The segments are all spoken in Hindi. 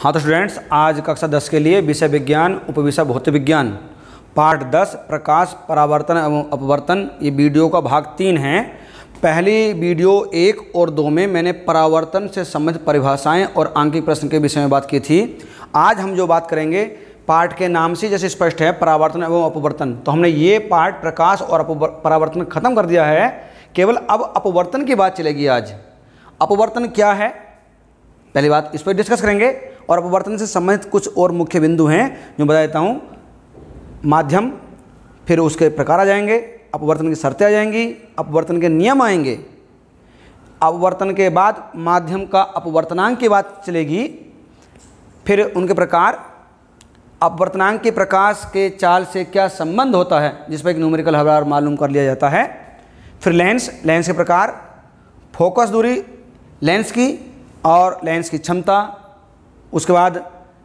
हाँ तो स्टूडेंट्स, आज कक्षा 10 के लिए विषय विज्ञान उपविषय भौतिक विज्ञान पार्ट 10 प्रकाश परावर्तन एवं अपवर्तन, ये वीडियो का भाग 3 है। पहली वीडियो 1 और 2 में मैंने परावर्तन से संबंधित परिभाषाएं और आंकिक प्रश्न के विषय में बात की थी। आज हम जो बात करेंगे, पार्ट के नाम से जैसे स्पष्ट है परावर्तन एवं अपवर्तन, तो हमने ये पार्ट प्रकाश और परावर्तन खत्म कर दिया है। केवल अब अपवर्तन की बात चलेगी। आज अपवर्तन क्या है, पहली बात इस पर डिस्कस करेंगे और अपवर्तन से संबंधित कुछ और मुख्य बिंदु हैं जो बता देता हूँ। माध्यम, फिर उसके प्रकार आ जाएंगे, अपवर्तन की शर्तें आ जाएंगी, अपवर्तन के नियम आएंगे। अपवर्तन के बाद माध्यम का अपवर्तनांक की बात चलेगी, फिर उनके प्रकार, अपवर्तनांक के प्रकाश के चाल से क्या संबंध होता है जिस पर एक न्यूमेरिकल हवार मालूम कर लिया जाता है। फिर लेंस के प्रकार, फोकस दूरी लेंस की और लेंस की क्षमता। उसके बाद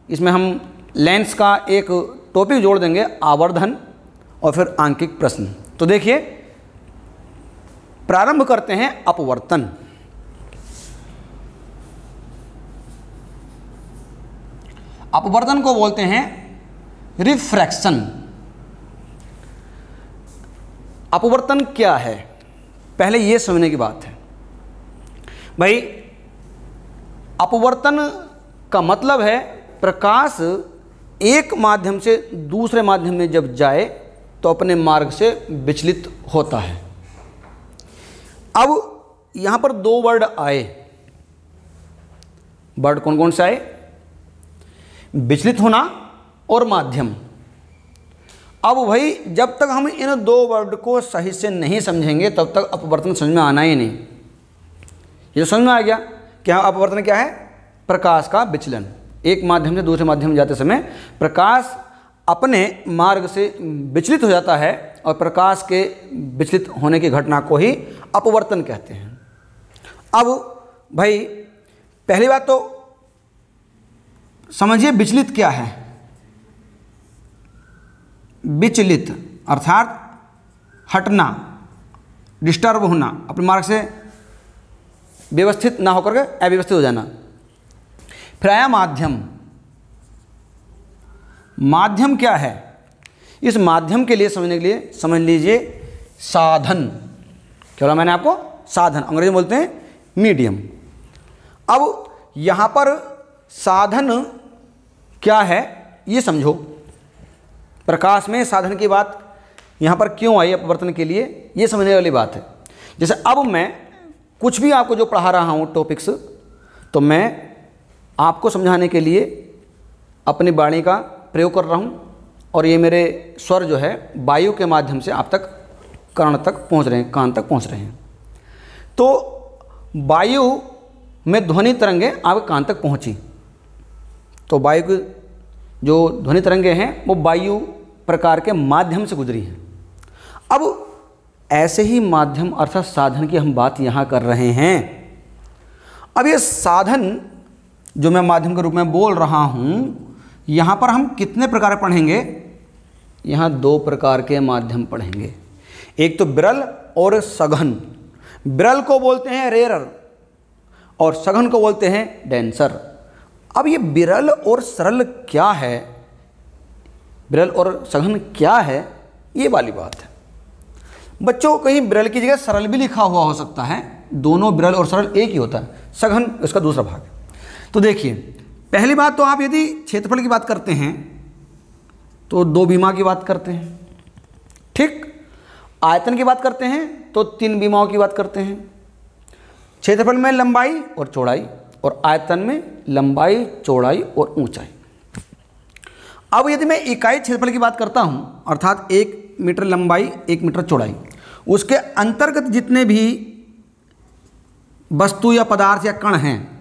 इसमें हम लेंस का एक टॉपिक जोड़ देंगे, आवर्धन, और फिर आंकिक प्रश्न। तो देखिए, प्रारंभ करते हैं अपवर्तन। अपवर्तन को बोलते हैं रिफ्रैक्शन। अपवर्तन क्या है, पहले ये समझने की बात है भाई। अपवर्तन का मतलब है प्रकाश एक माध्यम से दूसरे माध्यम में जब जाए तो अपने मार्ग से विचलित होता है। अब यहां पर दो वर्ड आए, वर्ड कौन कौन से आए? विचलित होना और माध्यम। अब भाई जब तक हम इन दो वर्ड को सही से नहीं समझेंगे तब तक अपवर्तन समझ में आना ही नहीं। ये समझ में आ गया क्या अपवर्तन क्या है? प्रकाश का विचलन। एक माध्यम से दूसरे माध्यम में जाते समय प्रकाश अपने मार्ग से विचलित हो जाता है और प्रकाश के विचलित होने की घटना को ही अपवर्तन कहते हैं। अब भाई पहली बात तो समझिए विचलित क्या है। विचलित अर्थात हटना, डिस्टर्ब होना, अपने मार्ग से व्यवस्थित ना होकर के अव्यवस्थित हो जाना। फिर आया माध्यम। माध्यम क्या है? इस माध्यम के लिए समझने के लिए समझ लीजिए साधन। क्या बोला मैंने आपको? साधन। अंग्रेजी में बोलते हैं मीडियम। अब यहां पर साधन क्या है ये समझो। प्रकाश में साधन की बात यहां पर क्यों आई अपवर्तन के लिए, ये समझने वाली बात है। जैसे अब मैं कुछ भी आपको जो पढ़ा रहा हूं टॉपिक्स, तो मैं आपको समझाने के लिए अपनी वाणी का प्रयोग कर रहा हूं और ये मेरे स्वर जो है वायु के माध्यम से आप तक, कर्ण तक पहुंच रहे हैं, कान तक पहुंच रहे हैं। तो वायु में ध्वनि तरंगे आपके कान तक पहुंची, तो वायु की जो ध्वनि तरंगे हैं वो वायु प्रकार के माध्यम से गुजरी हैं। अब ऐसे ही माध्यम अर्थात साधन की हम बात यहाँ कर रहे हैं। अब ये साधन जो मैं माध्यम के रूप में बोल रहा हूँ, यहाँ पर हम कितने प्रकार पढ़ेंगे? यहाँ 2 प्रकार के माध्यम पढ़ेंगे। एक तो विरल और सघन। विरल को बोलते हैं रेयरर और सघन को बोलते हैं डेंसर। अब ये विरल और सरल क्या है, विरल और सघन क्या है, ये वाली बात है बच्चों। कहीं विरल की जगह सरल भी लिखा हुआ हो सकता है, दोनों विरल और सरल एक ही होता है, सघन इसका दूसरा भाग है। तो देखिए, पहली बात तो आप यदि क्षेत्रफल की बात करते हैं तो 2 बीमा की बात करते हैं, ठीक। आयतन की बात करते हैं तो 3 बीमाओं की बात करते हैं। क्षेत्रफल में लंबाई और चौड़ाई और आयतन में लंबाई, चौड़ाई और ऊंचाई। अब यदि मैं इकाई क्षेत्रफल की बात करता हूं, अर्थात 1 मीटर लंबाई 1 मीटर चौड़ाई, उसके अंतर्गत जितने भी वस्तु या पदार्थ या कण हैं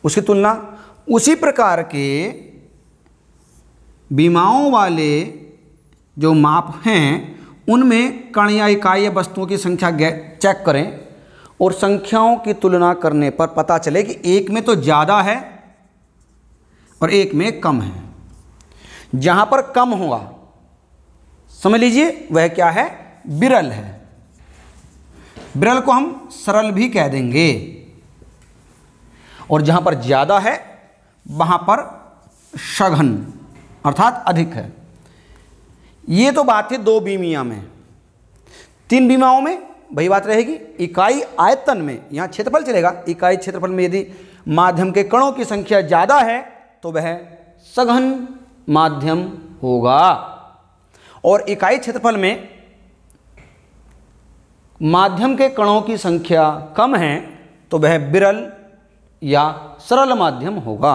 उसकी तुलना उसी प्रकार के बीमाओं वाले जो माप हैं उनमें कण या इकाई या वस्तुओं की संख्या चेक करें और संख्याओं की तुलना करने पर पता चले कि एक में तो ज़्यादा है और एक में कम है। जहाँ पर कम होगा समझ लीजिए वह क्या है? विरल है। विरल को हम सरल भी कह देंगे। और जहाँ पर ज़्यादा है वहाँ पर सघन अर्थात अधिक है। ये तो बात है 2 विमीय में। 3 विमीयों में वही बात रहेगी। इकाई आयतन में यहाँ क्षेत्रफल चलेगा। इकाई क्षेत्रफल में यदि माध्यम के कणों की संख्या ज़्यादा है तो वह सघन माध्यम होगा, और इकाई क्षेत्रफल में माध्यम के कणों की संख्या कम है तो वह विरल या सरल माध्यम होगा।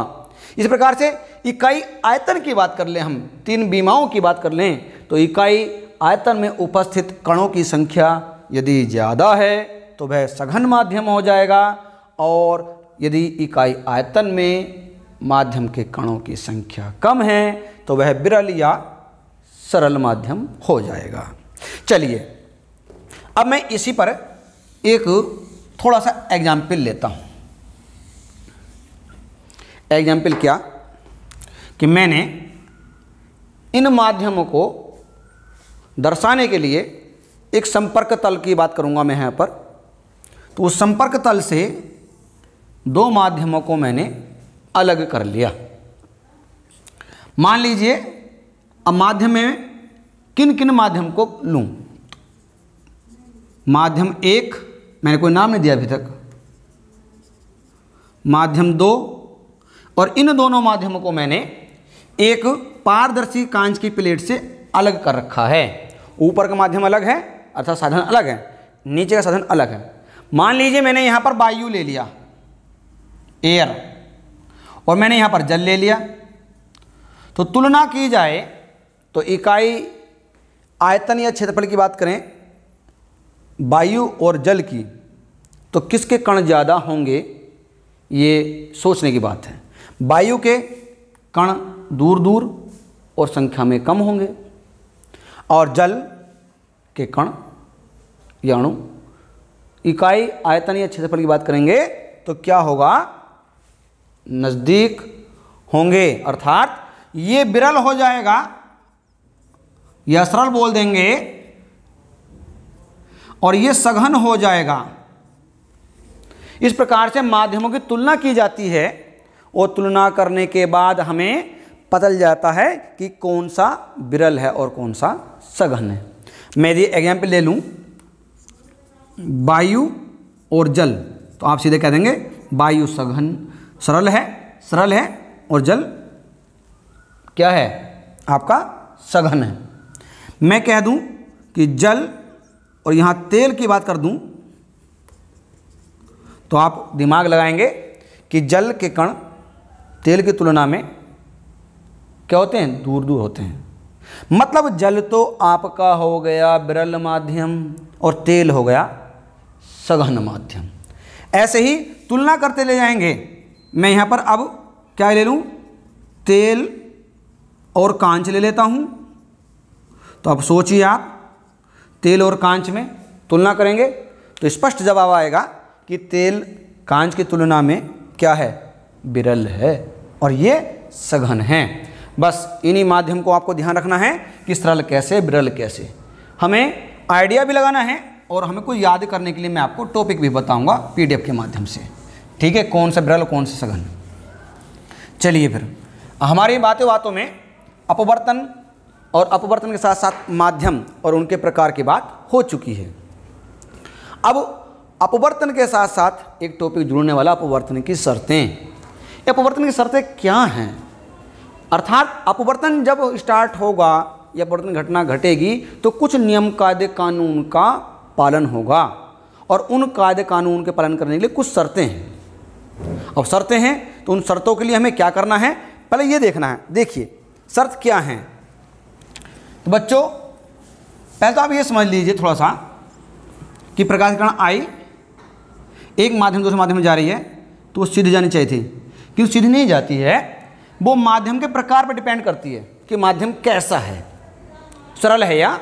इस प्रकार से इकाई आयतन की बात कर लें, हम 3 विमीयों की बात कर लें तो इकाई आयतन में उपस्थित कणों की संख्या यदि ज़्यादा है तो वह सघन माध्यम हो जाएगा, और यदि इकाई आयतन में माध्यम के कणों की संख्या कम है तो वह विरल या सरल माध्यम हो जाएगा। चलिए अब मैं इसी पर एक थोड़ा सा एग्जाम्पल लेता हूँ। एग्जाम्पल क्या कि मैंने इन माध्यमों को दर्शाने के लिए एक संपर्क तल की बात करूँगा मैं यहाँ पर। तो उस संपर्क तल से 2 माध्यमों को मैंने अलग कर लिया। मान लीजिए अब माध्यम में किन किन माध्यम को लूँ। माध्यम 1 मैंने कोई नाम नहीं दिया अभी तक, माध्यम 2, और इन दोनों माध्यमों को मैंने एक पारदर्शी कांच की प्लेट से अलग कर रखा है। ऊपर का माध्यम अलग है अर्थात साधन अलग है, नीचे का साधन अलग है। मान लीजिए मैंने यहाँ पर वायु ले लिया, एयर, और मैंने यहाँ पर जल ले लिया। तो तुलना की जाए तो इकाई आयतन या क्षेत्रफल की बात करें वायु और जल की, तो किसके कण ज़्यादा होंगे ये सोचने की बात है। वायु के कण दूर दूर और संख्या में कम होंगे, और जल के कण या अणु इकाई आयतन या क्षेत्रफल की बात करेंगे तो क्या होगा, नज़दीक होंगे, अर्थात ये विरल हो जाएगा या सरल बोल देंगे, और ये सघन हो जाएगा। इस प्रकार से माध्यमों की तुलना की जाती है, और तुलना करने के बाद हमें पता चल जाता है कि कौन सा विरल है और कौन सा सघन है। मैं यदि एग्जाम्पल ले लूँ वायु और जल, तो आप सीधे कह देंगे वायु सघन सरल है और जल क्या है आपका सघन है। मैं कह दूं कि जल और यहाँ तेल की बात कर दूं तो आप दिमाग लगाएंगे कि जल के कण तेल की तुलना में क्या होते हैं, दूर दूर होते हैं। मतलब जल तो आपका हो गया विरल माध्यम और तेल हो गया सघन माध्यम। ऐसे ही तुलना करते ले जाएंगे। मैं यहाँ पर अब क्या ले लूँ, तेल और कांच ले लेता हूँ। तो अब सोचिए आप, तेल और कांच में तुलना करेंगे तो स्पष्ट जवाब आएगा कि तेल कांच की तुलना में क्या है, विरल है, और ये सघन है। बस इन्हीं माध्यम को आपको ध्यान रखना है कि सरल कैसे विरल कैसे। हमें आइडिया भी लगाना है और हमें को याद करने के लिए मैं आपको टॉपिक भी बताऊंगा पीडीएफ के माध्यम से, ठीक है, कौन सा विरल कौन सा सघन। चलिए फिर हमारी बातों में अपवर्तन और अपवर्तन के साथ साथ माध्यम और उनके प्रकार की बात हो चुकी है। अब अपवर्तन के साथ साथ एक टॉपिक जुड़ने वाला अपवर्तन की शर्तें। अपवर्तन की शर्तें क्या हैं, अर्थात अपवर्तन जब स्टार्ट होगा या अपवर्तन घटना घटेगी तो कुछ नियम कायदे कानून का पालन होगा, और उन कायदे कानून के पालन करने के लिए कुछ शर्तें हैं। अब शर्तें हैं तो उन शर्तों के लिए हमें क्या करना है, पहले ये देखना है। देखिए शर्त क्या हैं। तो बच्चों पहले तो आप ये समझ लीजिए थोड़ा सा कि प्रकाश की किरण आई, एक माध्यम दूसरे माध्यम में जा रही है तो वो सीधी जानी चाहिए थी, क्यों सीधी नहीं जाती है, वो माध्यम के प्रकार पर डिपेंड करती है कि माध्यम कैसा है, सरल है या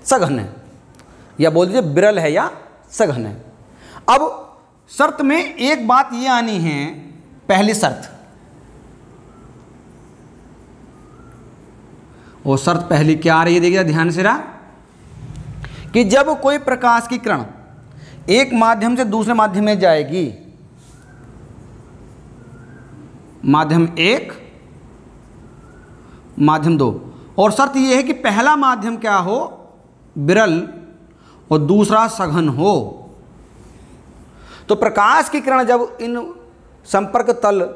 सघन है, या बोल दीजिए विरल है या सघन है। अब शर्त में एक बात ये आनी है, पहली शर्त, वो शर्त पहली क्या आ रही है, देखिए ध्यान से रहा, कि जब कोई प्रकाश की किरण एक माध्यम से दूसरे माध्यम में जाएगी माध्यम 1, माध्यम 2। और शर्त यह है कि पहला माध्यम क्या हो, विरल, और दूसरा सघन हो। तो प्रकाश की किरण जब इन संपर्क तल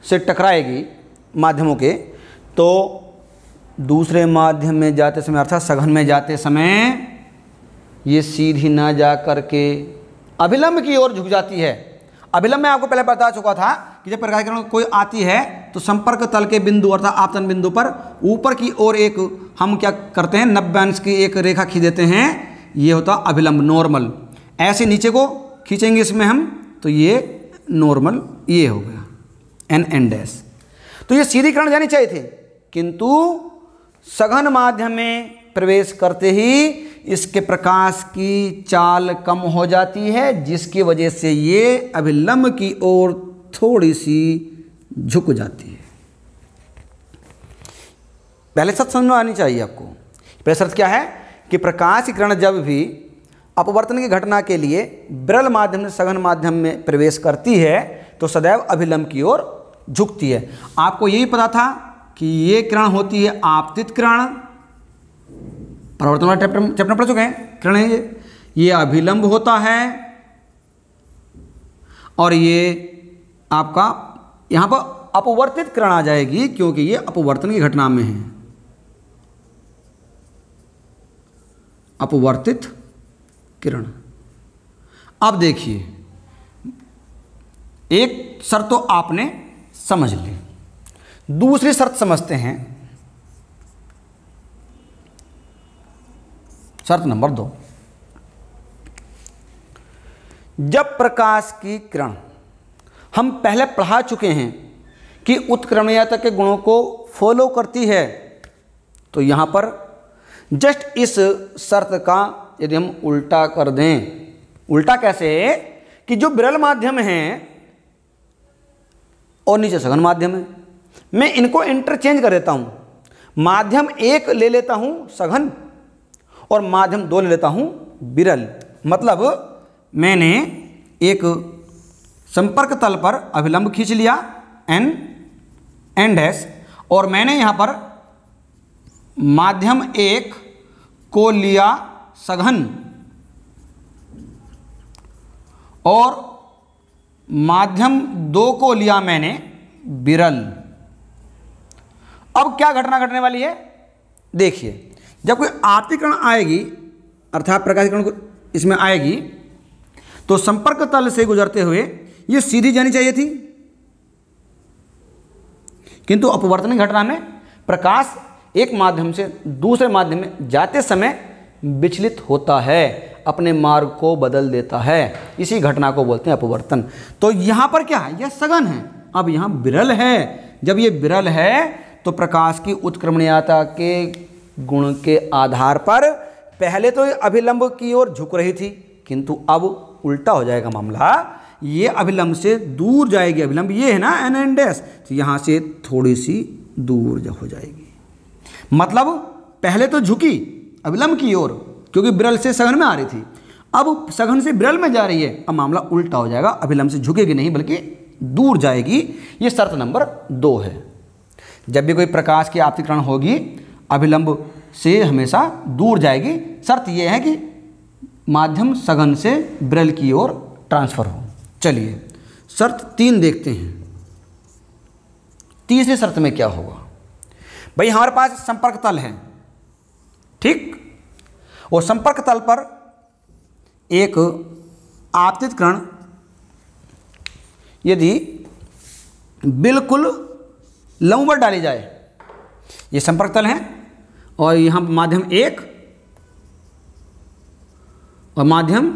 से टकराएगी माध्यमों के, तो दूसरे माध्यम में जाते समय अर्थात सघन में जाते समय ये सीधी ना जा करके अभिलंब की ओर झुक जाती है। अभिलंब में आपको पहले बता चुका था कि जब प्रकाश किरण कोई आती है तो संपर्क तल के बिंदु अर्थात आपतन बिंदु पर ऊपर की ओर एक हम क्या करते हैं, 90 अंश की एक रेखा खींच देते हैं, ये होता अभिलंब, नॉर्मल। ऐसे नीचे को खींचेंगे इसमें हम, तो ये नॉर्मल, ये हो गया एन डैश। तो ये सीधी किरण जानी चाहिए थी, किंतु सघन माध्यम में प्रवेश करते ही इसके प्रकाश की चाल कम हो जाती है, जिसकी वजह से ये अभिलंब की ओर थोड़ी सी झुक जाती है। पहले शर्त समझ में आनी चाहिए आपको। पहले शर्त क्या है कि प्रकाश की किरण जब भी अपवर्तन की घटना के लिए विरल माध्यम से सघन माध्यम में प्रवेश करती है तो सदैव अभिलंब की ओर झुकती है। आपको यही पता था कि ये किरण होती है आपतित किरण, परावर्तन वाला चैप्टर पढ़ चुके हैं, किरण है ये अभिलंब होता है, और ये आपका यहाँ पर अपवर्तित किरण आ जाएगी क्योंकि ये अपवर्तन की घटना में है, अपवर्तित किरण। अब देखिए, एक शर्त तो आपने समझ ली, दूसरी शर्त समझते हैं। शर्त नंबर 2, जब प्रकाश की किरण, हम पहले पढ़ा चुके हैं कि उत्क्रमणीयता के गुणों को फॉलो करती है, तो यहां पर जस्ट इस शर्त का यदि हम उल्टा कर दें, उल्टा कैसे है कि जो विरल माध्यम है और नीचे सघन माध्यम है, मैं इनको इंटरचेंज कर देता हूं। माध्यम 1 ले लेता हूं सघन और माध्यम 2 ले लेता हूं विरल। मतलब मैंने एक संपर्क तल पर अभिलंब खींच लिया एन डैश, और मैंने यहां पर माध्यम 1 को लिया सघन और माध्यम 2 को लिया मैंने विरल। अब क्या घटना घटने वाली है, देखिए, जब कोई आपतित किरण आएगी अर्थात प्रकाश किरण इसमें आएगी तो संपर्क तल से गुजरते हुए ये सीधी जानी चाहिए थी, किंतु अपवर्तन की घटना में प्रकाश एक माध्यम से दूसरे माध्यम में जाते समय विचलित होता है, अपने मार्ग को बदल देता है। इसी घटना को बोलते हैं अपवर्तन। तो यहाँ पर क्या है, यह सघन है, अब यहाँ विरल है। जब ये विरल है तो प्रकाश की उत्क्रमणीयता के गुण के आधार पर पहले तो ये अभिलंब की ओर झुक रही थी, किंतु अब उल्टा हो जाएगा मामला, ये अभिलंब से दूर जाएगी। अभिलंब ये है ना एन डैश, तो यहाँ से थोड़ी सी दूर हो जाएगी। मतलब पहले तो झुकी अभिलंब की ओर क्योंकि विरल से सघन में आ रही थी, अब सघन से विरल में जा रही है, अब मामला उल्टा हो जाएगा, अभिलंब से झुकेगी नहीं बल्कि दूर जाएगी। ये शर्त नंबर 2 है। जब भी कोई प्रकाश की आपतित किरण होगी अभिलंब से हमेशा दूर जाएगी। शर्त यह है कि माध्यम सघन से विरल की ओर ट्रांसफर हो। चलिए शर्त 3 देखते हैं। तीसरी शर्त में क्या होगा, भाई हमारे पास संपर्क तल है, ठीक, और संपर्क तल पर एक आपतित किरण यदि बिल्कुल लंबवत डाली जाए, ये संपर्क तल है और यहाँ माध्यम 1 और माध्यम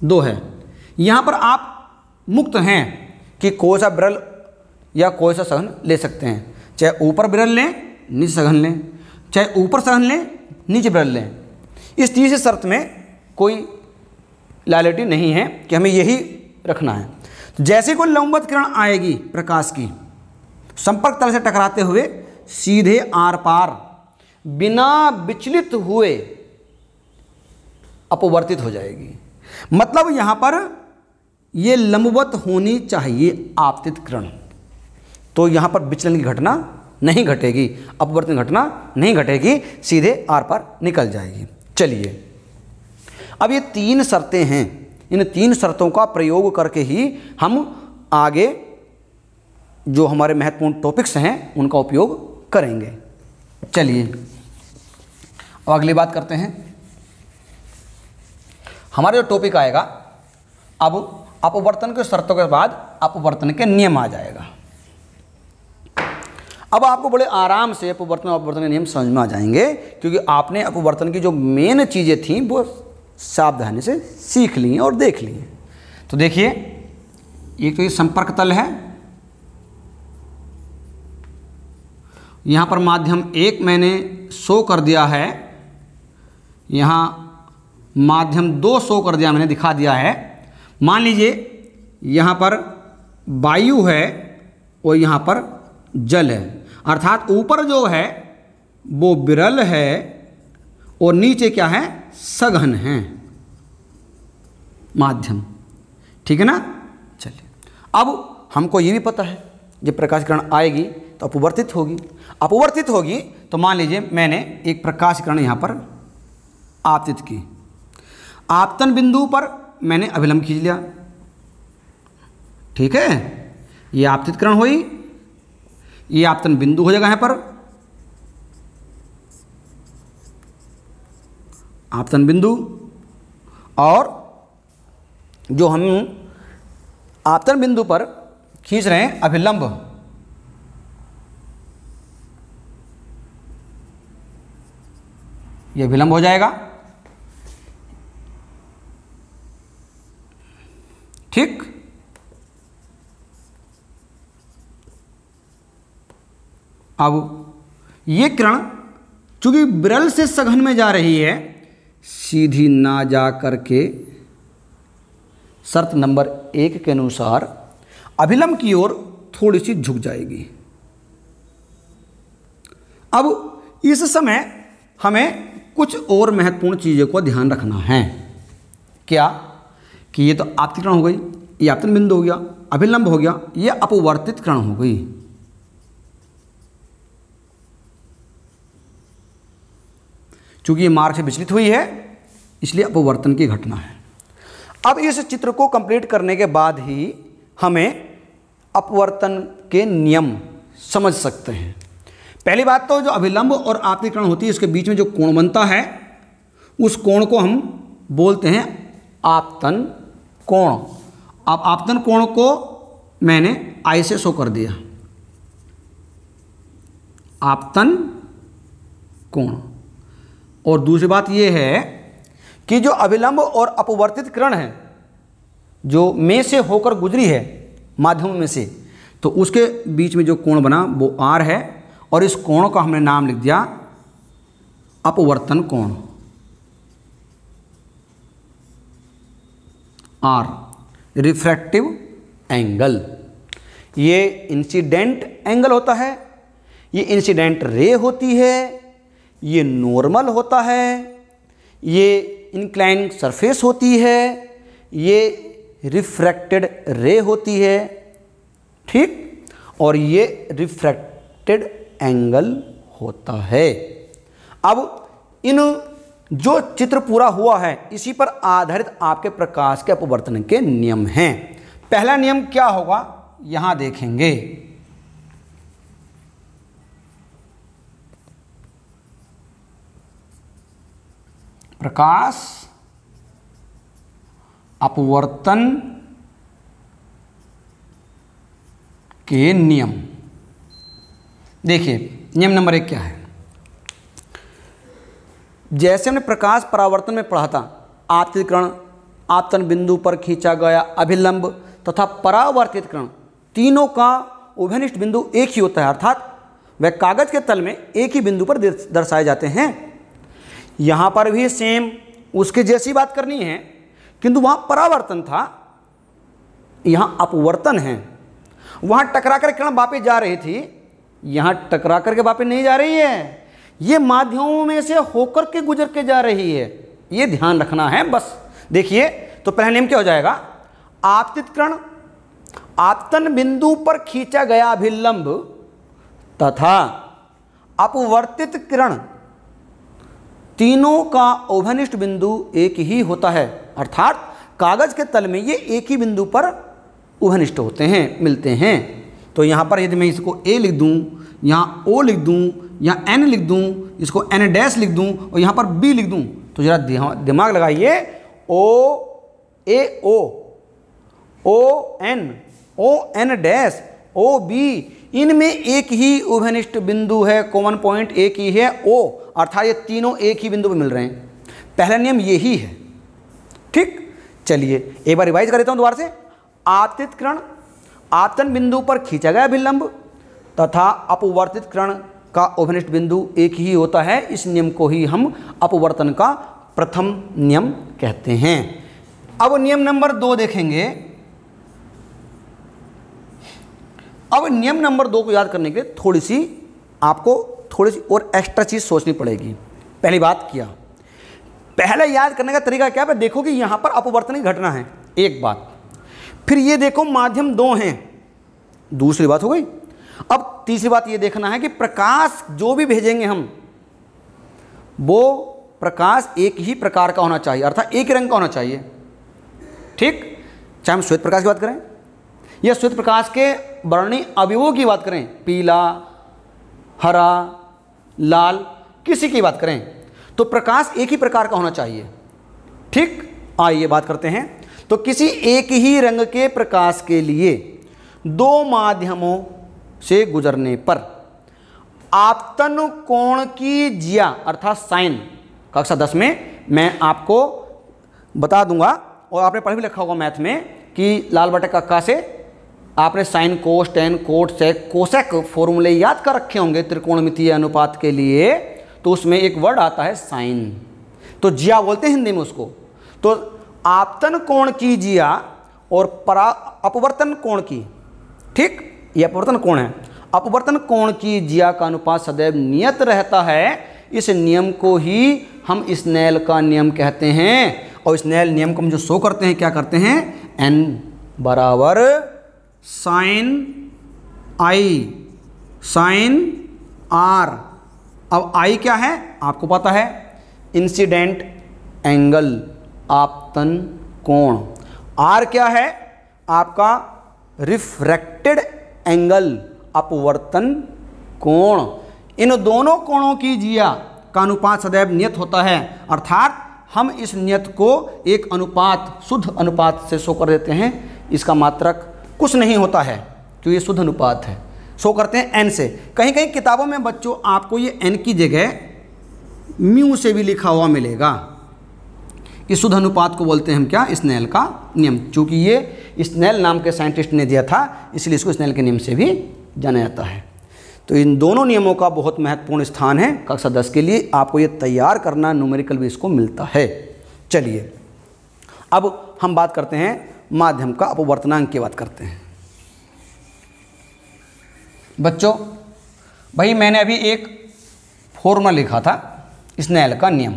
2 है, यहाँ पर आप मुक्त हैं कि कोई सा विरल या कोई सा सघन ले सकते हैं, चाहे ऊपर विरल लें नीचे सघन लें, चाहे ऊपर सघन लें नीचे विरल लें। इस तीसरी शर्त में कोई लायबिलिटी नहीं है कि हमें यही रखना है। तो जैसे कोई लंबवत किरण आएगी प्रकाश की, संपर्क तल से टकराते हुए सीधे आर पार बिना विचलित हुए अपवर्तित हो जाएगी। मतलब यहाँ पर ये लंबवत होनी चाहिए आपतित किरण, तो यहाँ पर विचलन की घटना नहीं घटेगी, अपवर्तन घटना नहीं घटेगी, सीधे आर पर निकल जाएगी। चलिए, अब ये 3 शर्तें हैं, इन 3 शर्तों का प्रयोग करके ही हम आगे जो हमारे महत्वपूर्ण टॉपिक्स हैं उनका उपयोग करेंगे। चलिए अब अगली बात करते हैं। हमारा जो टॉपिक आएगा, अब अपवर्तन के शर्तों के बाद अपवर्तन के नियम आ जाएगा। अब आपको बड़े आराम से अपवर्तन और अपवर्तन के नियम समझ में आ जाएंगे, क्योंकि आपने अपवर्तन की जो मेन चीज़ें थीं वो सावधानी से सीख ली हैं और देख ली हैं। तो देखिए, एक तो ये संपर्क तल है, यहाँ पर माध्यम 1 मैंने शो कर दिया है, यहाँ माध्यम 2 शो कर दिया मैंने, दिखा दिया है। मान लीजिए यहाँ पर वायु है और यहाँ पर जल है, अर्थात ऊपर जो है वो विरल है और नीचे क्या है, सघन है माध्यम, ठीक है ना। चलिए, अब हमको ये भी पता है जब प्रकाश किरण आएगी तो अपवर्तित होगी, अपवर्तित होगी तो मान लीजिए मैंने एक प्रकाश किरण यहाँ पर आपतित की, आपतन बिंदु पर मैंने अभिलंब खींच लिया, ठीक है, ये आपतित किरण हुई, ये आपतन बिंदु हो जाएगा यहाँ पर, आपतन बिंदु, और जो हम आपतन बिंदु पर खींच रहे हैं अभिलंब, ये अभिलंब हो जाएगा, ठीक। अब ये किरण चूंकि विरल से सघन में जा रही है, सीधी ना जा करके शर्त नंबर 1 के अनुसार अभिलंब की ओर थोड़ी सी झुक जाएगी। अब इस समय हमें कुछ और महत्वपूर्ण चीज़ों को ध्यान रखना है। क्या कि ये तो आपतित किरण हो गई, ये आपतन बिंदु हो गया, अभिलंब हो गया, ये अपवर्तित किरण हो गई। चूंकि ये मार्ग से विचलित हुई है इसलिए अपवर्तन की घटना है। अब इस चित्र को कंप्लीट करने के बाद ही हमें अपवर्तन के नियम समझ सकते हैं। पहली बात तो जो अभिलंब और आपतित किरण होती है इसके बीच में जो कोण बनता है उस कोण को हम बोलते हैं आपतन कोण। अब आपतन कोण को मैंने आई से शो कर दिया, आपतन कोण। और दूसरी बात यह है कि जो अभिलंब और अपवर्तित किरण है जो में से होकर गुजरी है माध्यम में से, तो उसके बीच में जो कोण बना वो आर है, और इस कोण का हमने नाम लिख दिया अपवर्तन कोण, आर, रिफ्रैक्टिव एंगल। ये इंसिडेंट एंगल होता है, ये इंसिडेंट रे होती है, ये नॉर्मल होता है, ये इंक्लाइन सरफेस होती है, ये रिफ्रैक्टेड रे होती है, ठीक, और ये रिफ्रैक्टेड एंगल होता है। अब इन जो चित्र पूरा हुआ है इसी पर आधारित आपके प्रकाश के अपवर्तन के नियम हैं। पहला नियम क्या होगा यहां देखेंगे। प्रकाश अपवर्तन के नियम। देखिए नियम नंबर 1 क्या है। जैसे हमने प्रकाश परावर्तन में पढ़ा था, आपतित किरण आपतन बिंदु पर खींचा गया अभिलंब तथा परावर्तित किरण तीनों का उभयनिष्ठ बिंदु एक ही होता है, अर्थात वह कागज के तल में एक ही बिंदु पर दर्शाए जाते हैं। यहाँ पर भी सेम उसके जैसी बात करनी है, किंतु वहाँ परावर्तन था, यहाँ अपवर्तन है। वहाँ टकरा कर किरण वापस जा रही थी, यहाँ टकरा करके वापस नहीं जा रही है, ये माध्यमों में से होकर के गुजर के जा रही है। ये ध्यान रखना है बस। देखिए तो पहला नियम क्या हो जाएगा, आपतित किरण, आपतन बिंदु पर खींचा गया अभिलंब तथा अपवर्तित किरण, तीनों का उभयनिष्ठ बिंदु एक ही होता है। अर्थात कागज के तल में ये एक ही बिंदु पर उभयनिष्ठ होते हैं, मिलते हैं। तो यहाँ पर यदि मैं इसको ए लिख दूँ, यहाँ ओ लिख दूँ, यहाँ एन लिख दूँ, इसको एन डैश लिख दूँ और यहाँ पर बी लिख दूँ, तो जरा दिमाग लगाइए, O A O N dash O B, इनमें एक ही उभयनिष्ठ बिंदु है, कॉमन पॉइंट एक ही है ओ, अर्थात ये तीनों एक ही बिंदु पर मिल रहे हैं। पहला नियम यही है। ठीक, चलिए एक बार रिवाइज कर देता हूँ दोबारा से। आपतित किरण, आपतन बिंदु पर खींचा गया अभिलंब तथा अपवर्तित किरण का उभयनिष्ठ बिंदु एक ही होता है। इस नियम को ही हम अपवर्तन का प्रथम नियम कहते हैं। अब नियम नंबर 2 देखेंगे। अब नियम नंबर 2 को याद करने के लिए आपको थोड़ी सी और एक्स्ट्रा चीज़ सोचनी पड़ेगी। पहली बात किया, पहले याद करने का तरीका क्या है, देखो कि यहाँ पर अपवर्तन की घटना है, एक बात। फिर ये देखो माध्यम 2 हैं, दूसरी बात हो गई। अब तीसरी बात ये देखना है कि प्रकाश जो भी भेजेंगे हम, वो प्रकाश एक ही प्रकार का होना चाहिए, अर्थात एक ही रंग का होना चाहिए। ठीक, चाहे हम श्वेत प्रकाश की बात करें या श्वेत प्रकाश के वर्णीय अवयवों की बात करें, पीला, हरा, लाल, किसी की बात करें, तो प्रकाश एक ही प्रकार का होना चाहिए। ठीक, आइए बात करते हैं। तो किसी एक ही रंग के प्रकाश के लिए 2 माध्यमों से गुजरने पर आपतन कोण की जिया अर्थात साइन, कक्षा 10 में मैं आपको बता दूंगा और आपने पढ़ भी लिखा होगा मैथ में कि लाल बटे कक्का से आपने साइन, कोस, टेन, कोट, सेक, कोसेक फॉर्मूले याद कर रखे होंगे त्रिकोणमितीय अनुपात के लिए। तो उसमें एक वर्ड आता है साइन, तो जिया बोलते हैं हिंदी में उसको। तो आपतन कोण की जिया और अपवर्तन कोण की, ठीक, ये अपवर्तन कोण है, अपवर्तन कोण की जिया का अनुपात सदैव नियत रहता है। इस नियम को ही हम स्नेल का नियम कहते हैं। और स्नेल नियम को हम जो शो करते हैं, क्या करते हैं, n बराबर साइन आई साइन आर। अब आई क्या है आपको पता है, इंसिडेंट एंगल, आपतन कोण। आर क्या है आपका रिफ्रैक्टेड एंगल, अपवर्तन कोण। इन दोनों कोणों की जिया का अनुपात सदैव नियत होता है, अर्थात हम इस नियत को एक अनुपात, शुद्ध अनुपात से शो कर देते हैं। इसका मात्रक कुछ नहीं होता है क्योंकि ये शुद्ध अनुपात है, शो करते हैं n से। कहीं कहीं किताबों में बच्चों आपको ये n की जगह म्यू से भी लिखा हुआ मिलेगा। इस शुद्ध अनुपात को बोलते हैं हम क्या, स्नेल का नियम। चूँकि ये स्नेल नाम के साइंटिस्ट ने दिया था, इसलिए इसको स्नेल के नियम से भी जाना जाता है। तो इन दोनों नियमों का बहुत महत्वपूर्ण स्थान है कक्षा 10 के लिए। आपको ये तैयार करना, न्यूमेरिकल भी इसको मिलता है। चलिए अब हम बात करते हैं माध्यम का अपवर्तनांक की बात करते हैं। बच्चों भाई मैंने अभी एक फॉर्मूला लिखा था, स्नेल का नियम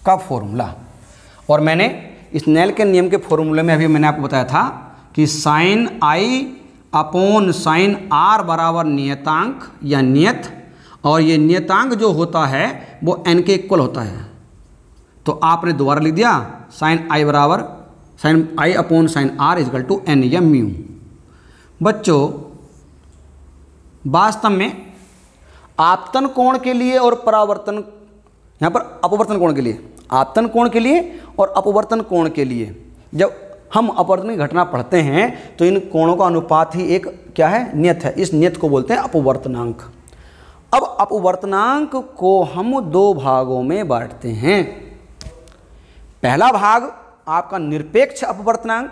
का फॉर्मूला, और मैंने स्नेल के नियम के फॉर्मूले में अभी मैंने आपको बताया था कि sine i upon sine r बराबर नियतांक या नियत, और ये नियतांक जो होता है वो n के इक्वल होता है। तो आपने दोबारा लिख दिया साइन आई बराबर sine i upon sine r equal to n या म्यू। बच्चों वास्तव में आपतन कोण के लिए और परावर्तन, यहाँ पर अपवर्तन कोण के लिए, आपतन कोण के लिए और अपवर्तन कोण के लिए जब हम अपवर्तन की घटना पढ़ते हैं तो इन कोणों का अनुपात ही एक क्या है, नियत है। इस नियत को बोलते हैं अपवर्तनांक। अब अपवर्तनांक को हम 2 भागों में बांटते हैं। पहला भाग आपका निरपेक्ष अपवर्तनांक,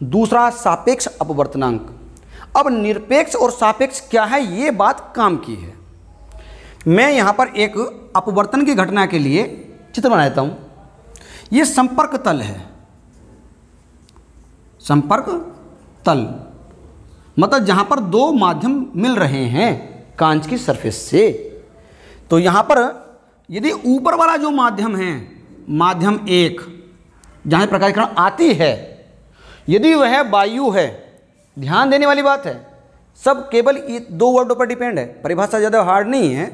दूसरा सापेक्ष अपवर्तनांक। अब निरपेक्ष और सापेक्ष क्या है, ये बात काम की है। मैं यहाँ पर एक अपवर्तन की घटना के लिए चित्र बना देता हूँ। ये संपर्क तल है, संपर्क तल मतलब जहाँ पर 2 माध्यम मिल रहे हैं कांच की सरफेस से। तो यहाँ पर यदि ऊपर वाला जो माध्यम है, माध्यम 1, जहाँ प्रकाश किरण आती है, यदि वह वायु है, ध्यान देने वाली बात है, सब केवल ये 2 वर्डों पर डिपेंड है, परिभाषा ज़्यादा हार्ड नहीं है।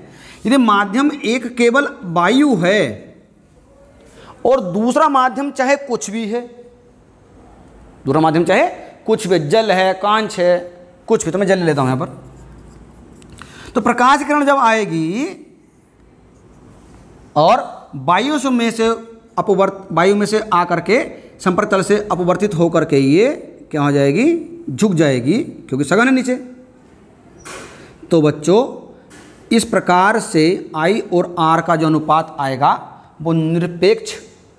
यदि माध्यम एक केवल वायु है और दूसरा माध्यम चाहे कुछ भी है, दूसरा माध्यम चाहे कुछ भी, जल है, कांच है, कुछ भी, तो मैं जल लेता हूं यहां पर। तो प्रकाश किरण जब आएगी और वायु में से आकर के संपर्क तल से अपवर्तित होकर के ये क्या हो जाएगी, झुक जाएगी, क्योंकि सघन है नीचे। तो बच्चों इस प्रकार से I और R का जो अनुपात आएगा वो निरपेक्ष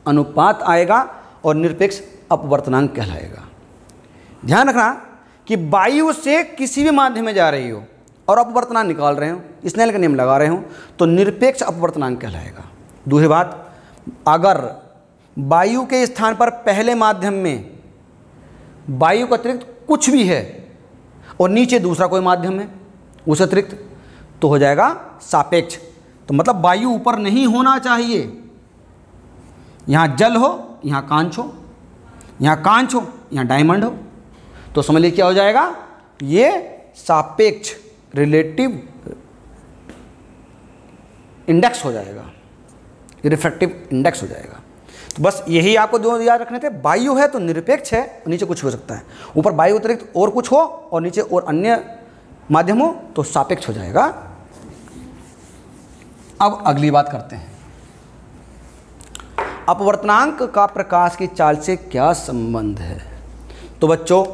अनुपात आएगा और निरपेक्ष अपवर्तनांक कहलाएगा। ध्यान रखना कि वायु से किसी भी माध्यम में जा रही हो और अपवर्तनांक निकाल रहे हो, स्नेल का नियम लगा रहे हो, तो निरपेक्ष अपवर्तनांक कहलाएगा। दूसरी बात, अगर वायु के स्थान पर पहले माध्यम में वायु का अतिरिक्त कुछ भी है और नीचे दूसरा कोई माध्यम है उस अतिरिक्त, तो हो जाएगा सापेक्ष। तो मतलब वायु ऊपर नहीं होना चाहिए, यहाँ जल हो, यहाँ कांच हो, यहाँ कांच हो, यहाँ डायमंड हो, तो समझ लीजिए क्या हो जाएगा, ये सापेक्ष रिलेटिव इंडेक्स हो जाएगा, रिफ्रैक्टिव इंडेक्स हो जाएगा। तो बस यही आपको दो याद रखने थे, वायु है तो निरपेक्ष है, नीचे कुछ हो सकता है, ऊपर वायु अतिरिक्त और कुछ हो और नीचे और अन्य माध्यम हो तो सापेक्ष हो जाएगा। अब अगली बात करते हैं, अपवर्तनांक का प्रकाश की चाल से क्या संबंध है। तो बच्चों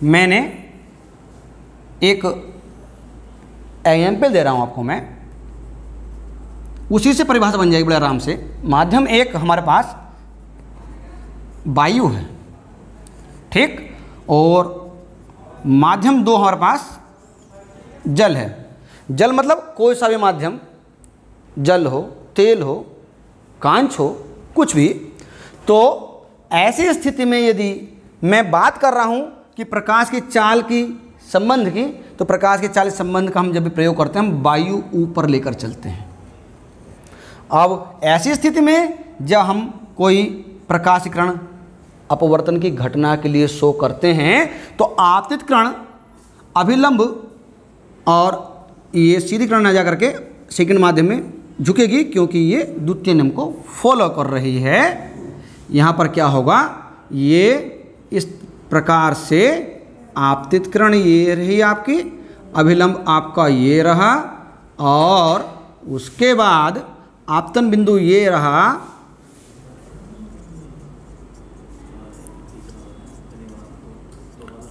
मैंने एक एग्जाम्पल दे रहा हूं आपको, मैं उसी से परिभाषा बन जाएगी बड़े आराम से। माध्यम एक हमारे पास वायु है, ठीक, और माध्यम 2 हमारे पास जल है। जल मतलब कोई सा भी माध्यम, जल हो, तेल हो, कांच हो, कुछ भी। तो ऐसी स्थिति में यदि मैं बात कर रहा हूं कि प्रकाश की चाल की संबंध की, तो प्रकाश की चाल संबंध का हम जब भी प्रयोग करते हैं हम वायु ऊपर लेकर चलते हैं। अब ऐसी स्थिति में जब हम कोई प्रकाशीकरण अपवर्तन की घटना के लिए शो करते हैं तो आपतित किरण अभिलंब और ये सीधी किरण न जा करके सेकंड माध्यम में झुकेगी, क्योंकि ये द्वितीय नियम को फॉलो कर रही है। यहाँ पर क्या होगा, ये इस प्रकार से आपतित किरण ये रही आपकी, अभिलंब आपका ये रहा, और उसके बाद आपतन बिंदु ये रहा,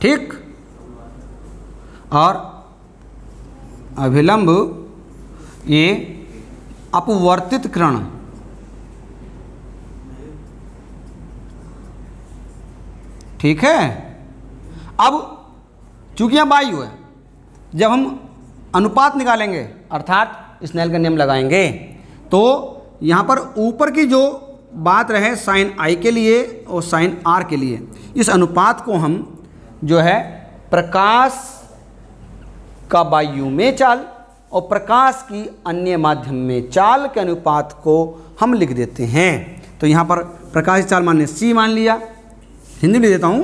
ठीक, और अभिलंब ये अपवर्तित किरण, ठीक है। अब चूंकि यह वायु है, जब हम अनुपात निकालेंगे अर्थात स्नेल का नियम लगाएंगे, तो यहाँ पर ऊपर की जो बात रहे साइन आई के लिए और साइन आर के लिए, इस अनुपात को हम जो है प्रकाश का वायु में चाल और प्रकाश की अन्य माध्यम में चाल के अनुपात को हम लिख देते हैं। तो यहाँ पर प्रकाश की चाल माने C मान लिया, हिंदी में देता हूँ,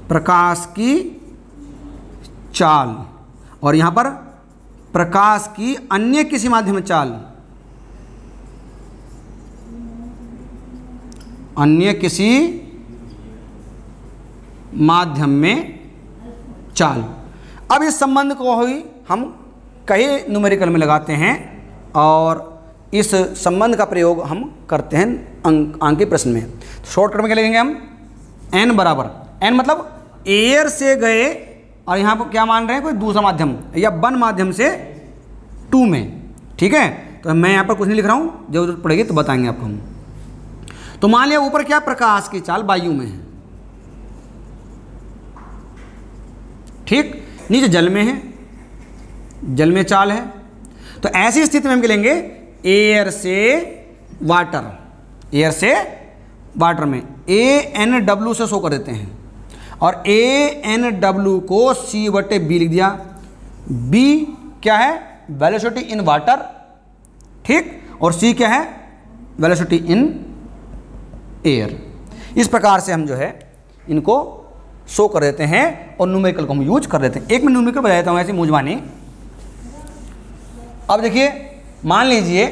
प्रकाश की चाल, और यहाँ पर प्रकाश की अन्य किसी माध्यम में चाल, अन्य किसी माध्यम में चाल। अब इस संबंध को ही हम कई न्यूमेरिकल में लगाते हैं और इस संबंध का प्रयोग हम करते हैं अंक के प्रश्न में। शॉर्टकट में क्या लिखेंगे हम, n बराबर, n मतलब एयर से गए और यहाँ पर क्या मान रहे हैं, कोई दूसरा माध्यम या वन माध्यम से 2 में, ठीक है। तो मैं यहाँ पर कुछ नहीं लिख रहा हूँ, जब जरूरत पड़ेगी तो बताएंगे आपको हम। तो मान लिया ऊपर क्या, प्रकाश की चाल वायु में है, ठीक, नीचे जल में है, जल में चाल है। तो ऐसी स्थिति में हम लेंगे एयर से वाटर, एयर से वाटर में ANW से शो कर देते हैं, और ANW को C/B लिख दिया। B क्या है, वेलोसिटी इन वाटर, ठीक, और C क्या है, वेलोसिटी इन एयर। इस प्रकार से हम जो है इनको शो कर देते हैं और न्यूमेरिकल को हम यूज कर देते हैं। एक मैं न्यूमेरिकल बता देता हूँ ऐसी मूजबानी। अब देखिए, मान लीजिए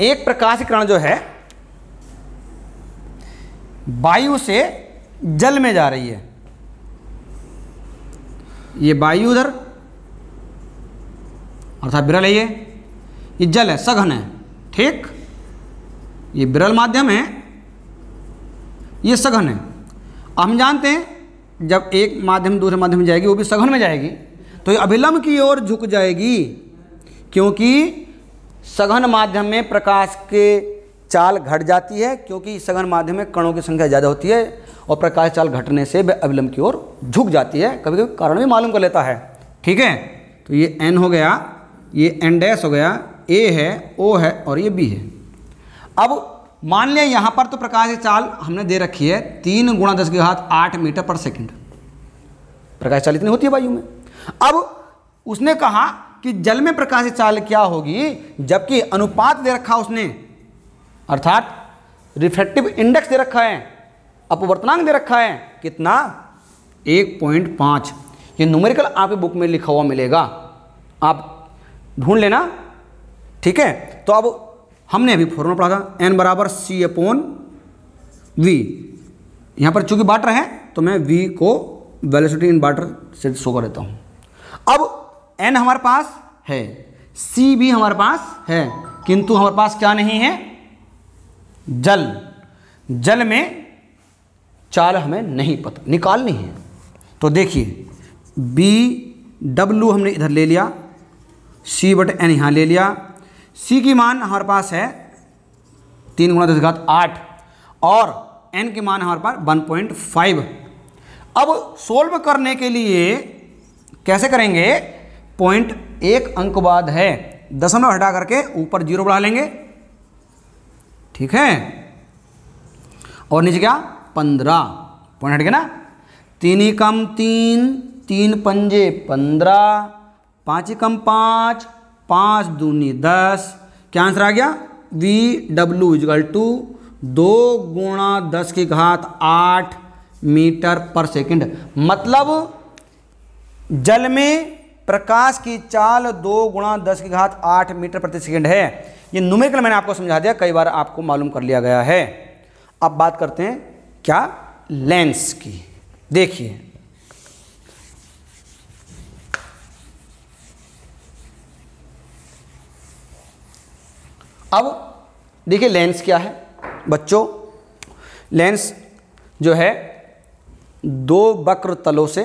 एक प्रकाश किरण जो है वायु से जल में जा रही है। ये वायु उधर अर्थात विरल है, ये जल है, सघन है, ठीक। ये विरल माध्यम है, ये सघन है। हम जानते हैं जब एक माध्यम दूसरे माध्यम में जाएगी वो भी सघन में जाएगी तो ये अभिलंब की ओर झुक जाएगी, क्योंकि सघन माध्यम में प्रकाश के चाल घट जाती है, क्योंकि सघन माध्यम में कणों की संख्या ज़्यादा होती है और प्रकाश चाल घटने से वह अभिलंब की ओर झुक जाती है। कभी कभी कारण भी मालूम कर लेता है, ठीक है। तो ये n हो गया, ये n डैश हो गया, a है, o है और ये b है। अब मान लिया यहाँ पर तो प्रकाश की चाल हमने दे रखी है 3 × 10⁸ मीटर पर सेकंड, प्रकाश चाल इतनी होती है वायु में। अब उसने कहा कि जल में प्रकाश की चाल क्या होगी, जबकि अनुपात दे रखा उसने, अर्थात रिफ्रैक्टिव इंडेक्स दे रखा है, अपवर्तनांक दे रखा है, कितना 1.5। ये न्यूमेरिकल आपके बुक में लिखा हुआ मिलेगा, आप ढूंढ लेना, ठीक है। तो अब हमने अभी फॉर्मूला पढ़ा था n बराबर c/v। यहाँ पर चूंकि वाटर है तो मैं v को वेलोसिटी इन वाटर से शो कर देता हूँ। अब n हमारे पास है, c भी हमारे पास है, किंतु हमारे पास क्या नहीं है, जल। जल में चाल हमें नहीं पता, निकालनी है। तो देखिए BW हमने इधर ले लिया, C/n यहाँ ले लिया। C की मान हमारे पास है 3 × 10⁸ और n की मान हमारे पास 1.5। अब सोल्व करने के लिए कैसे करेंगे, 0.1 अंक बाद है, दशमलव हटा करके ऊपर 0 बढ़ा लेंगे, ठीक है। और नीचे क्या 15 पॉइंट हट गया ना, 3 × 3 3 पंजे 15, 5 × 5 5 दूनी 10। क्या आंसर आ गया, VW = 2 × 10⁸ मीटर पर सेकंड। मतलब जल में प्रकाश की चाल 2 × 10⁸ मीटर प्रति सेकंड है। ये न्यूमेरिकल मैंने आपको समझा दिया, कई बार आपको मालूम कर लिया गया है। अब बात करते हैं क्या, लेंस की। देखिए अब देखिए लेंस क्या है बच्चों। लेंस जो है 2 वक्र तलों से,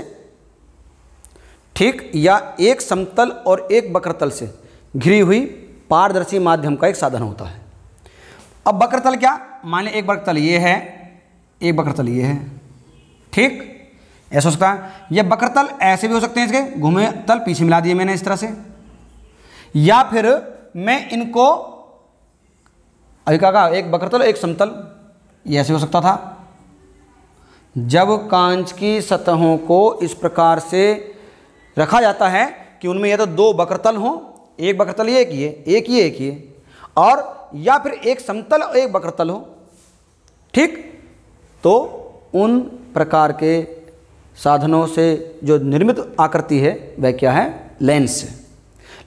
ठीक, या एक समतल और एक वक्र तल से घिरी हुई पारदर्शी माध्यम का एक साधन होता है। अब वक्र तल क्या, मान लें एक वक्र तल ये है, एक वक्र तल ये है, ठीक, ऐसा हो सकता है। ये वक्र तल ऐसे भी हो सकते हैं, इसके घूमे तल पीछे मिला दिए मैंने इस तरह से, या फिर मैं इनको अभी कहा एक वक्रतल एक समतल, ये ऐसे हो सकता था। जब कांच की सतहों को इस प्रकार से रखा जाता है कि उनमें या तो 2 वक्रतल हों, एक वक्रतल ये, एक ये, एक ये, एक ये, और या फिर एक समतल और एक वक्रतल हो, ठीक, तो उन प्रकार के साधनों से जो निर्मित आकृति है वह क्या है, लेंस है।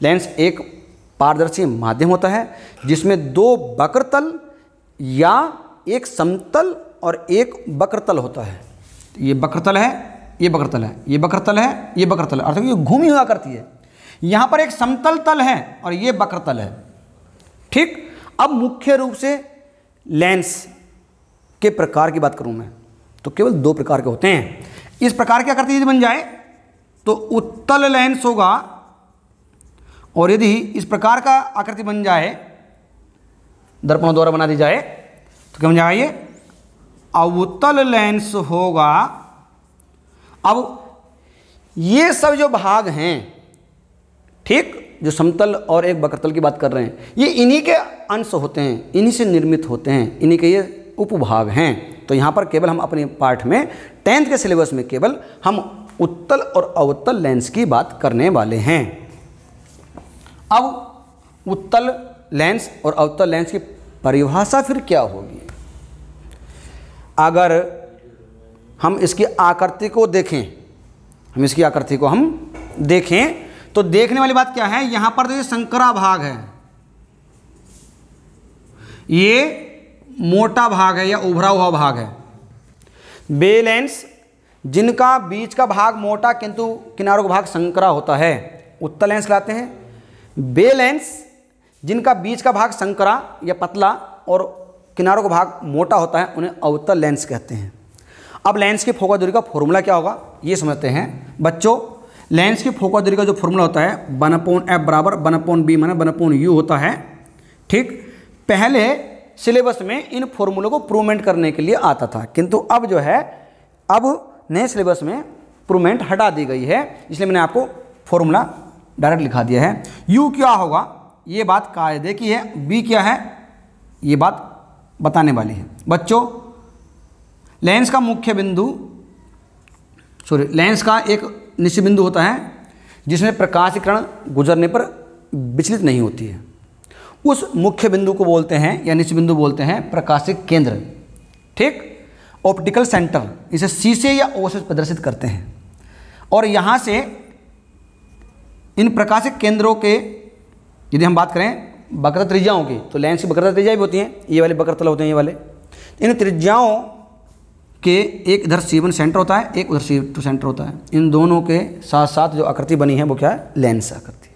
लेंस एक पारदर्शी माध्यम होता है जिसमें 2 वक्रतल या एक समतल और एक वक्रतल होता है। ये वक्रतल है, ये वक्रतल है, ये वक्रतल है, ये वक्रतल है, अर्थात ये घूमी हुआ करती है। यहाँ पर एक समतल तल है और ये वक्रतल है, ठीक। अब मुख्य रूप से लेंस के प्रकार की बात करूँ मैं तो केवल 2 प्रकार के होते हैं। इस प्रकार की आकृति यदि बन जाए तो उत्तल लेंस होगा, और यदि इस प्रकार का आकृति बन जाए, दर्पणों द्वारा बना दी जाए, तो क्या बन जाएगा, ये अवतल लेंस होगा। अब ये सब जो भाग हैं, ठीक, जो समतल और एक वक्रतल की बात कर रहे हैं, ये इन्हीं के अंश होते हैं, इन्हीं से निर्मित होते हैं, इन्हीं के ये उपभाग हैं। तो यहाँ पर केवल हम अपने पाठ में 10th के सिलेबस में केवल हम उत्तल और अवतल लेंस की बात करने वाले हैं। अब उत्तल लेंस और अवतल लेंस की परिभाषा फिर क्या होगी, अगर हम इसकी आकृति को देखें, तो देखने वाली बात क्या है, यहां पर देखिए संकरा भाग है, ये मोटा भाग है या उभरा हुआ भाग है। बे लेंस जिनका बीच का भाग मोटा किंतु किनारों का भाग संकरा होता है, उत्तल लेंस कहलाते हैं। बे लेंस जिनका बीच का भाग संकरा या पतला और किनारों का भाग मोटा होता है, उन्हें अवतल लेंस कहते हैं। अब लेंस की फोकस दूरी का फॉर्मूला क्या होगा ये समझते हैं बच्चों। लेंस की फोकस दूरी का जो फॉर्मूला होता है 1/f बराबर 1/b माने 1/u होता है। ठीक, पहले सिलेबस में इन फॉर्मूलों को प्रूवमेंट करने के लिए आता था, किंतु अब जो है अब नए सिलेबस में प्रूवमेंट हटा दी गई है, इसलिए मैंने आपको फॉर्मूला डायरेक्ट लिखा दिया है। u क्या होगा ये बात कायदे की है, b क्या है ये बात बताने वाली है बच्चों। लेंस का मुख्य बिंदु लेंस का एक निश्चित बिंदु होता है जिसमें प्रकाश की किरण गुजरने पर विचलित नहीं होती है, उस मुख्य बिंदु को बोलते हैं या निश्चित बिंदु बोलते हैं प्रकाशिक केंद्र। ठीक, ऑप्टिकल सेंटर इसे शीशे या ओ से प्रदर्शित करते हैं। और यहाँ से इन प्रकाशिक केंद्रों के यदि हम बात करें वक्रता त्रिज्याओं की, तो लेंस की वक्रता त्रिज्या भी होती हैं, ये वाले वक्रतल होते हैं, ये वाले। इन त्रिज्याओं के एक इधर C1 सेंटर होता है, एक उधर C2 सेंटर होता है। इन दोनों के साथ साथ जो आकृति बनी है वो क्या है, लेंस आकृति।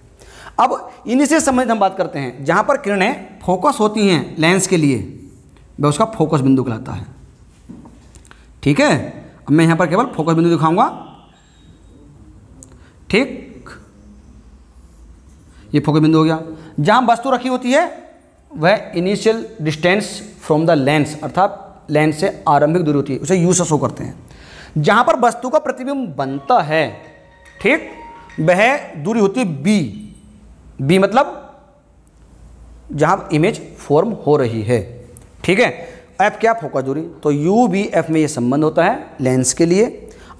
अब इन्हीं से संबंधित हम बात करते हैं, जहाँ पर किरणें फोकस होती हैं लेंस के लिए, वह उसका फोकस बिंदु कहलाता है। ठीक है, अब मैं यहाँ पर केवल फोकस बिंदु दिखाऊंगा। ठीक, ये फोकस बिंदु हो गया। जहाँ वस्तु रखी होती है वह initial distance from the lens, अर्थात लेंस से आरंभिक दूरी होती है, उसे यू से शो करते हैं। जहाँ पर वस्तु का प्रतिबिंब बनता है, ठीक, वह दूरी होती है बी मतलब जहाँ इमेज फॉर्म हो रही है। ठीक है, एफ क्या, फोकस दूरी, तो यू बी एफ में ये संबंध होता है लेंस के लिए।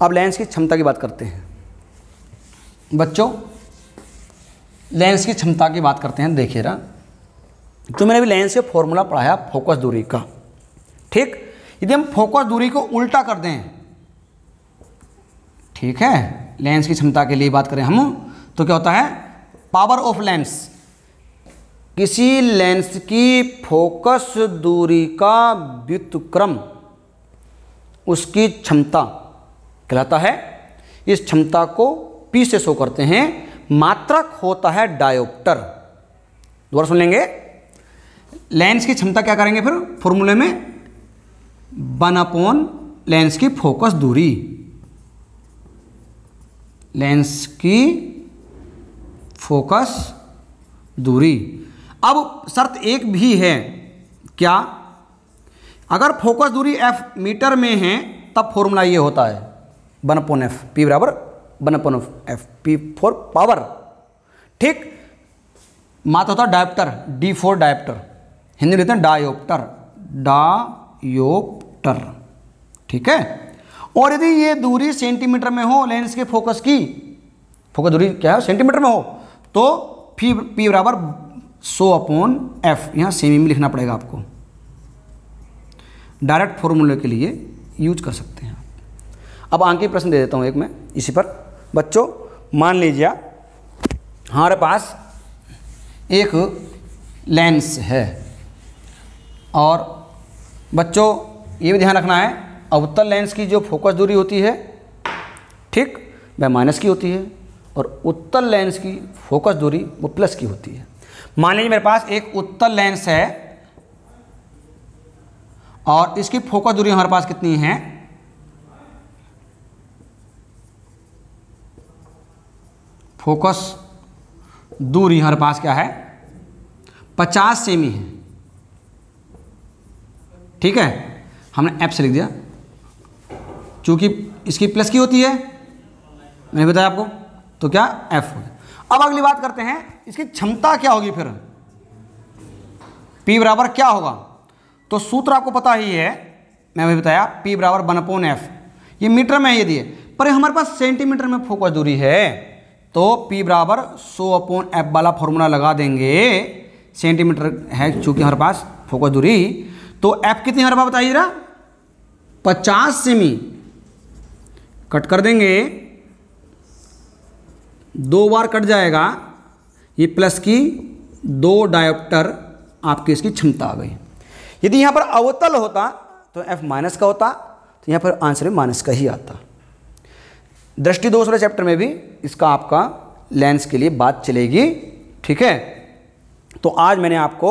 अब लेंस की क्षमता की बात करते हैं बच्चों, लेंस की क्षमता की बात करते हैं। देखिए ना, तो मैंने अभी लेंस से फॉर्मूला पढ़ाया फोकस दूरी का। ठीक, यदि हम फोकस दूरी को उल्टा कर दें, ठीक है, लेंस की क्षमता के लिए बात करें हम, तो क्या होता है, पावर ऑफ लेंस, किसी लेंस की फोकस दूरी का व्युत्क्रम उसकी क्षमता कहलाता है। इस क्षमता को P से शो करते हैं, मात्रक होता है डायोप्टर। दोबारा सुन लेंगे, लेंस की क्षमता क्या करेंगे फिर फॉर्मूले में, 1/, लेंस की फोकस दूरी, लेंस की फोकस दूरी। अब शर्त एक भी है, क्या, अगर फोकस दूरी f मीटर में है तब फॉर्मूला ये होता है 1/f, P बराबर 1/f, P फॉर पावर। ठीक, मात्र होता है dioptre, D for dioptre, Hindi में लिखते हैं डायोप्टर, डायोप्टर। ठीक है, और यदि ये दूरी सेंटीमीटर में हो लेंस के फोकस की, फोकस दूरी क्या है सेंटीमीटर में हो, तो P बराबर 100/f, यहाँ सेमी में लिखना पड़ेगा आपको, डायरेक्ट फॉर्मूले के लिए यूज कर सकते हैं। अब आगे प्रश्न दे देता हूँ एक मैं इसी पर बच्चों। मान लीजिए हमारे पास एक लेंस है, और बच्चों ये भी ध्यान रखना है, अवतल लेंस की जो फोकस दूरी होती है, ठीक, वह माइनस की होती है, और उत्तल लेंस की फोकस दूरी वो प्लस की होती है। मान लीजिए मेरे पास एक उत्तल लेंस है और इसकी फोकस दूरी हमारे पास कितनी है, फोकस दूरी हमारे पास क्या है, 50 सेमी है। ठीक है, हमने F से लिख दिया, चूंकि इसकी प्लस की होती है, मैंने बताया आपको, तो क्या F हो गया। अब अगली बात करते हैं, इसकी क्षमता क्या होगी फिर, P बराबर क्या होगा, तो सूत्र आपको पता ही है, मैं अभी बताया, P बराबर 1/f, ये मीटर में है ये दिए, पर हमारे पास सेंटीमीटर में फोकस दूरी है, तो P बराबर 100/f वाला फॉर्मूला लगा देंगे, सेंटीमीटर है चूंकि हमारे पास फोकस दूरी, तो F कितनी हमारे पास बताइए जरा, 50 सेमी कट कर देंगे, 2 बार कट जाएगा, ये प्लस की 2 डायोप्टर आपकी इसकी क्षमता आ गई। यदि यहाँ पर अवतल होता तो F माइनस का होता, तो यहाँ पर आंसर में माइनस का ही आता। दृष्टि दोष वाले चैप्टर में भी इसका आपका लेंस के लिए बात चलेगी, ठीक है। तो आज मैंने आपको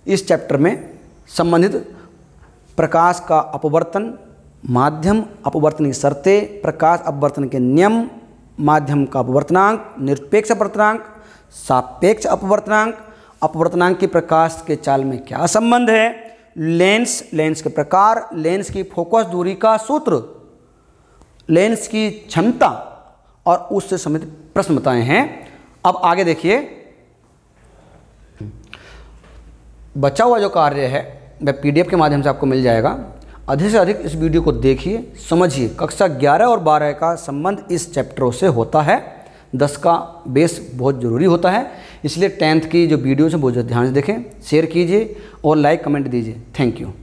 इस चैप्टर में संबंधित प्रकाश का अपवर्तन, माध्यम अपवर्तन की शर्तें, प्रकाश अपवर्तन के नियम, माध्यम का अपवर्तनांक, निरपेक्ष अपवर्तनांक, सापेक्ष अपवर्तनांक, अपवर्तनांक की प्रकाश के चाल में क्या संबंध है, लेंस के प्रकार, लेंस की फोकस दूरी का सूत्र, लेंस की क्षमता और उससे संबंधित प्रश्न बताए हैं। अब आगे देखिए, बचा हुआ जो कार्य है वह PDF के माध्यम से आपको मिल जाएगा। अधिक से अधिक इस वीडियो को देखिए, समझिए। कक्षा 11 और 12 का संबंध इस चैप्टरों से होता है। 10 का बेस बहुत ज़रूरी होता है, इसलिए 10th की जो वीडियोज़ हैं बहुत ध्यान से देखें, शेयर कीजिए और लाइक कमेंट दीजिए। Thank you.